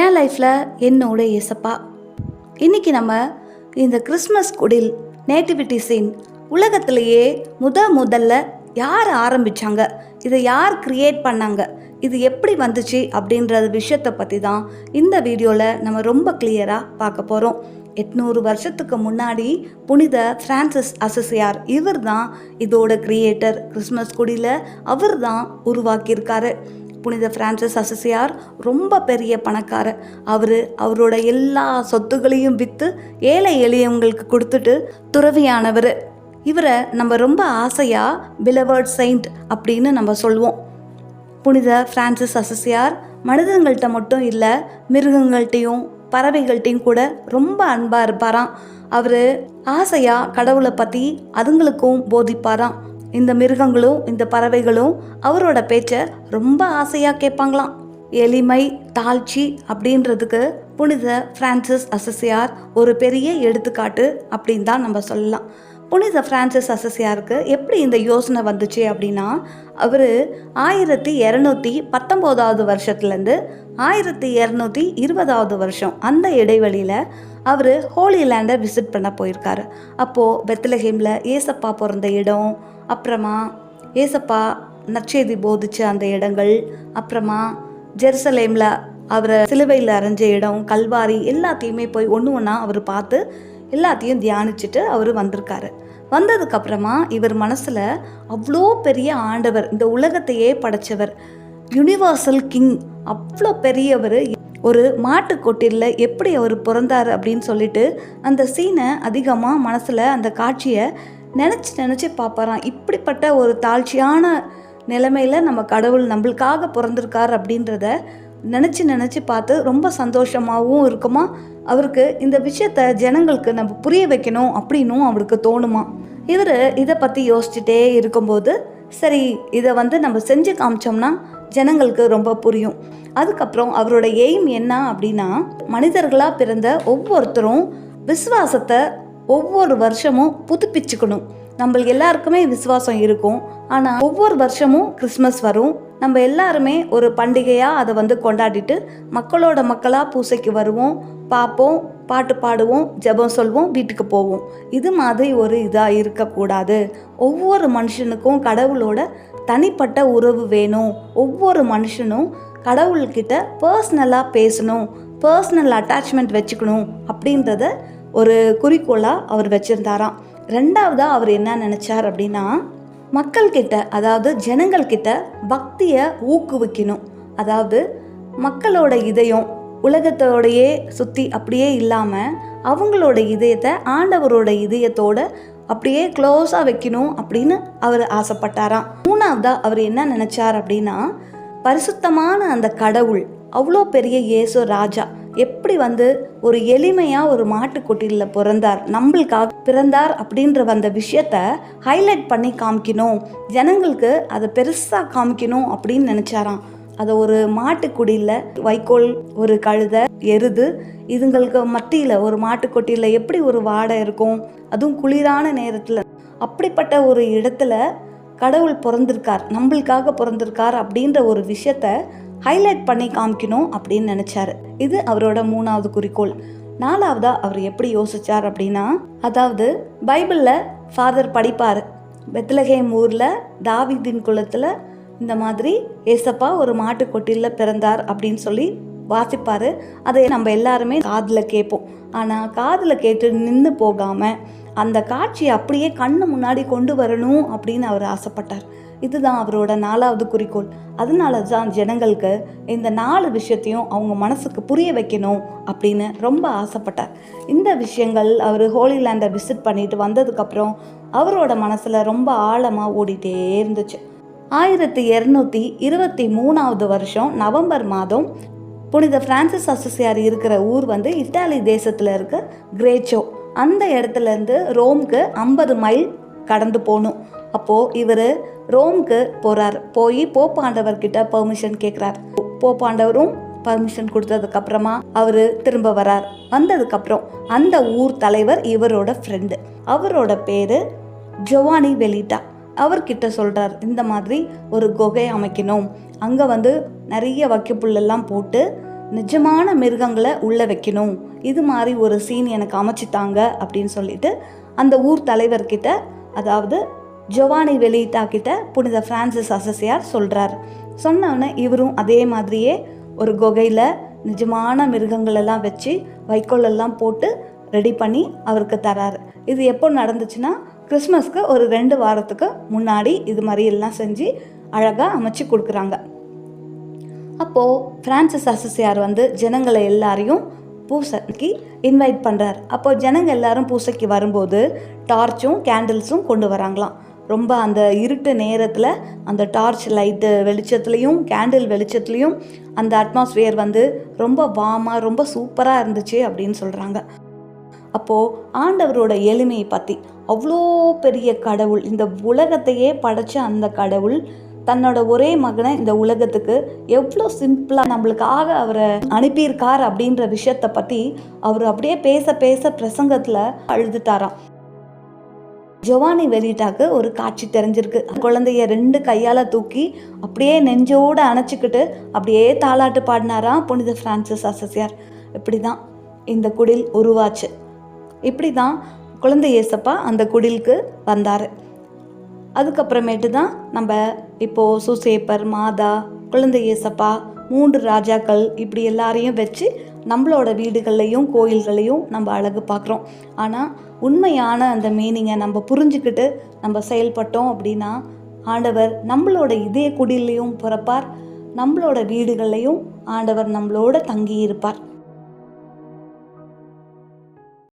என் லைஃப்பில் என்னோட ஏசப்பா. இன்றைக்கி நம்ம இந்த கிறிஸ்மஸ் குடில் நேட்டிவிட்டி சீன் உலகத்திலேயே முதல்ல யார் ஆரம்பித்தாங்க, இதை யார் க்ரியேட் பண்ணாங்க, இது எப்படி வந்துச்சு அப்படின்ற விஷயத்தை பற்றி தான் இந்த வீடியோவில் நம்ம ரொம்ப கிளியராக பார்க்க போகிறோம். 800 வருஷத்துக்கு முன்னாடி புனித பிரான்சிஸ் அசிசியார் இவர் தான் இதோட கிரியேட்டர். கிறிஸ்மஸ் குடியில் அவர் தான் உருவாக்கியிருக்காரு. புனித பிரான்சிஸ் அசிசியார் ரொம்ப பெரிய பணக்காரர். அவரோட எல்லா சொத்துகளையும் விற்று ஏழை எளியவங்களுக்கு கொடுத்துட்டு துறவியானவர். இவரை நம்ம ரொம்ப ஆசையாக பிலவர்ட் செயின்ட் அப்படின்னு நம்ம சொல்லுவோம். புனித பிரான்சிஸ் அசிசியார் மனிதங்கள்கிட்ட மட்டும் இல்லை, மிருகங்கள்கிட்டையும் பறவைகள்கிட்டையும் கூட ரொம்ப அன்பாக இருப்பாராம். அவர் ஆசையாக கடவுளை பற்றி அதுங்களுக்கும் போதிப்பாராம். இந்த மிருகங்களும் இந்த பறவைகளும் அவரோட பேச்சை ரொம்ப ஆசையாக கேட்பாங்களாம். எளிமை தாழ்ச்சி அப்படின்றதுக்கு புனித பிரான்சிஸ் அசிசியார் ஒரு பெரிய எடுத்துக்காட்டு அப்படின்னு தான் நம்ம சொல்லலாம். புனித பிரான்சிஸ் அசிசியாருக்கு எப்படி இந்த யோசனை வந்துச்சு அப்படின்னா, அவர் 1219 வருஷத்துலேருந்து 1220 வருஷம் அந்த இடைவெளியில் அவர் ஹோலி லேண்டை விசிட் பண்ண போயிருக்காரு. அப்போது பெத்லஹேமில் ஏசப்பா பிறந்த இடம், அப்புறமா ஏசப்பா நற்செய்தி போதிச்ச அந்த இடங்கள், அப்புறமா ஜெருசலேமில் அவரை சிலுவையில் அரைஞ்ச இடம், கல்வாரி எல்லாத்தையுமே போய் ஒன்று ஒன்றா அவர் பார்த்து எல்லாத்தையும் தியானிச்சுட்டு அவர் வந்திருக்காரு. வந்ததுக்கப்புறமா இவர் மனசில் அவ்வளோ பெரிய ஆண்டவர், இந்த உலகத்தையே படைச்சவர், யுனிவர்சல் கிங், அவ்வளோ பெரியவர் ஒரு மாட்டுக்கொட்டிலில் எப்படி அவர் பிறந்தார் அப்படின்னு சொல்லிட்டு அந்த சீனை அதிகமாக மனசில் அந்த காட்சியை நினச்சி பார்ப்பாராம். இப்படிப்பட்ட ஒரு தாழ்ச்சியான நிலைமையில் நம்ம கடவுள் நம்மளுக்காக பிறந்திருக்கார் அப்படின்றத நினச்சி பார்த்து ரொம்ப சந்தோஷமாகவும் இருக்குமா. அவருக்கு இந்த விஷயத்த ஜனங்களுக்கு நம்ம புரிய வைக்கணும் அப்படின்னும் அவருக்கு தோணுமா. இவர் இதை பற்றி யோசிச்சுட்டே இருக்கும்போது, சரி இதை நம்ம செஞ்சு காமிச்சோம்னா ஜனங்களுக்கு ரொம்ப புரியும். அதுக்கப்புறம் அவரோட எய்ம் என்ன அப்படின்னா, மனிதர்களாக பிறந்த ஒவ்வொருத்தரும் விசுவாசத்தை ஒவ்வொரு வருஷமும் புதுப்பிச்சுக்கணும். நம்மளுக்கு எல்லாருக்குமே விசுவாசம் இருக்கும், ஆனால் ஒவ்வொரு வருஷமும் கிறிஸ்மஸ் வரும். நம்ம எல்லாருமே ஒரு பண்டிகையாக அதை கொண்டாடிட்டு மக்களோட மக்களாக பூசைக்கு வருவோம், பார்ப்போம், பாட்டு பாடுவோம், ஜெபம் சொல்வோம், வீட்டுக்கு போவோம். இது மாதிரி ஒரு இதாக இருக்கக்கூடாது. ஒவ்வொரு மனுஷனுக்கும் கடவுளோட தனிப்பட்ட உறவு வேணும். ஒவ்வொரு மனுஷனும் கடவுள்கிட்ட பர்சனலாக பேசணும், பர்சனல் அட்டாச்மெண்ட் வச்சுக்கணும் அப்படின்றத ஒரு குறிக்கோளாக அவர் வச்சுருந்தாராம். ரெண்டாவதாக அவர் என்ன நினச்சார் அப்படின்னா, மக்கள்கிட்ட, அதாவது ஜனங்கள்கிட்ட பக்தியை ஊக்குவிக்கணும். அதாவது மக்களோட இதயம் உலகத்தோடையே சுற்றி அப்படியே இல்லாமல் அவங்களோட இதயத்தை ஆண்டவரோட இதயத்தோட அப்படியே க்ளோஸாக வைக்கணும் அப்படின்னு அவர் ஆசைப்பட்டாராம். மூணாவதாக அவர் என்ன நினச்சார் அப்படின்னா, பரிசுத்தமான அந்த கடவுள், அவ்வளோ பெரிய இயேசு ராஜா எப்படி ஒரு எளிமையாக ஒரு மாட்டுக்கொட்டிலில் பிறந்தார், நம்மளுக்காக பிறந்தார் அப்படின்ற அந்த விஷயத்த ஹைலைட் பண்ணி காமிக்கணும், ஜனங்களுக்கு அதை பெருசாக காமிக்கணும் அப்படின்னு நினச்சாராம். அதை ஒரு மாட்டுக்குடியில் வைக்கோல், ஒரு கழுதை, எருது, இதுங்களுக்கு மத்தியில் ஒரு மாட்டுக்கொட்டியில் எப்படி ஒரு வாடை இருக்கும், அதுவும் குளிரான நேரத்தில், அப்படிப்பட்ட ஒரு இடத்துல கடவுள் பிறந்திருக்கார், நம்மளுக்காக பிறந்திருக்கார் அப்படின்ற ஒரு விஷயத்த ஹைலைட் பண்ணி காமிக்கணும் அப்படின்னு நினச்சாரு. இது அவரோட மூணாவது குறிக்கோள். நாலாவதாக அவர் எப்படி யோசிச்சார் அப்படின்னா, அதாவது பைபிளில் ஃபாதர் படிப்பார், பெத்லஹேம் ஊரில் தாவீதின் குலத்தில் இந்த மாதிரி ஏசப்பா ஒரு மாட்டுக்கொட்டிலில் பிறந்தார் அப்படின்னு சொல்லி வாசிப்பார். அதை நம்ம எல்லாருமே காதில் கேட்போம். ஆனால் காதில் கேட்டு நின்று போகாமல் அந்த காட்சியை அப்படியே கண்ணு முன்னாடி கொண்டு வரணும் அப்படின்னு அவர் ஆசைப்பட்டார். இதுதான் அவரோட நாலாவது குறிக்கோள். அதனால தான் ஜனங்களுக்கு இந்த 4 விஷயத்தையும் அவங்க மனசுக்கு புரிய வைக்கணும் அப்படின்னு ரொம்ப ஆசைப்பட்டார். இந்த விஷயங்கள் அவர் ஹோலி லேண்டை விசிட் பண்ணிட்டு வந்ததுக்கப்புறம் அவரோட மனசில் ரொம்ப ஆழமாக ஓடிட்டே இருந்துச்சு. 1223 வருஷம் நவம்பர் மாதம் புனித பிரான்சிஸ் அசிசியார் இருக்கிற ஊர் இத்தாலி தேசத்தில் இருக்க கிரேச்சோ. அந்த இடத்துலேருந்து ரோம்க்கு 50 மைல் கடந்து போகணும். அப்போது இவர் ரோம்க்கு போகிறார். போய் போப்பாண்டவர்கிட்ட பர்மிஷன் கேட்குறார். போப்பாண்டவரும் பர்மிஷன் கொடுத்ததுக்கப்புறமா அவர் திரும்ப வரார். வந்ததுக்கப்புறம் அந்த ஊர் தலைவர் இவரோட ஃப்ரெண்டு, அவரோட பேர் ஜோவானி வெலிட்டா. அவர்கிட்ட சொல்கிறார், இந்த மாதிரி ஒரு குகை அமைக்கணும், அங்கே நிறைய வைக்கப்புல்லெல்லாம் போட்டு நிஜமான மிருகங்களை உள்ளே வைக்கணும், இது மாதிரி ஒரு சீன் எனக்கு அமைச்சித்தாங்க அப்படின்னு சொல்லிட்டு அந்த ஊர் தலைவர்கிட்ட, அதாவது ஜொவானி வெலிட்டா கிட்ட புனித பிரான்சிஸ் அசசியார் சொல்கிறார். சொன்னோன்னே இவரும் அதே மாதிரியே ஒரு குகையில் நிஜமான மிருகங்களெல்லாம் வச்சு வைக்கோலெல்லாம் போட்டு ரெடி பண்ணி அவருக்கு தராரு. இது எப்போ நடந்துச்சுன்னா கிறிஸ்மஸ்க்கு ஒரு 2 வாரத்துக்கு முன்னாடி இது மாதிரி எல்லாம் செஞ்சு அழகாக அமைச்சு கொடுக்குறாங்க. அப்போது பிரான்சிஸ் அசசியார் ஜனங்களை எல்லாரையும் பூசைக்கு இன்வைட் பண்ணுறார். அப்போது ஜனங்க எல்லாரும் பூசைக்கு வரும்போது டார்ச்சும் கேண்டில்ஸும் கொண்டு வராங்களாம். ரொம்ப அந்த இருட்டு நேரத்தில் அந்த டார்ச் லைட்டு வெளிச்சத்துலேயும் கேண்டில் வெளிச்சத்துலேயும் அந்த அட்மாஸ்பியர் ரொம்ப வார்மாக ரொம்ப சூப்பராக இருந்துச்சு அப்படின்னு சொல்கிறாங்க. அப்போது ஆண்டவரோட எளிமையை பற்றி, அவ்வளோ பெரிய கடவுள், இந்த உலகத்தையே படைச்ச அந்த கடவுள் தன்னோட ஒரே மகனை இந்த உலகத்துக்கு எவ்வளோ சிம்பிளாக நம்மளுக்காக அவரை அனுப்பியிருக்கார் அப்படின்ற விஷயத்தை பற்றி அவர் அப்படியே பேச பேச பிரசங்கத்தில் அழுதுட்டாராம். ஜொவானி வெலிட்டாக்கு ஒரு காட்சி தெரிஞ்சிருக்கு. குழந்தைய 2 கையால் தூக்கி அப்படியே நெஞ்சோடு அணைச்சிக்கிட்டு அப்படியே தாலாட்டு பாடினாராம் புனித பிரான்சிஸ் அசசியார். இப்படி தான் இந்த குடில் உருவாச்சு. இப்படி தான் குழந்தை இயேசப்பா அந்த குடிலுக்கு வந்தார். அதுக்கப்புறமேட்டு தான் நம்ம இப்போது சூசேப்பர், மாதா, குழந்தை இயேசப்பா, 3 ராஜாக்கள் இப்படி எல்லாரையும் வச்சு நம்மளோட வீடுகள்லையும் கோயில்களையும் நம்ம அழகு பார்க்குறோம். ஆனால் உண்மையான அந்த மீனிங்கை நம்ம புரிஞ்சுக்கிட்டு நம்ம செயல்பட்டோம் அப்படின்னா ஆண்டவர் நம்மளோட இதய குடிலையும் பிறப்பார், நம்மளோட வீடுகள்லையும் ஆண்டவர் நம்மளோட தங்கி இருப்பார்.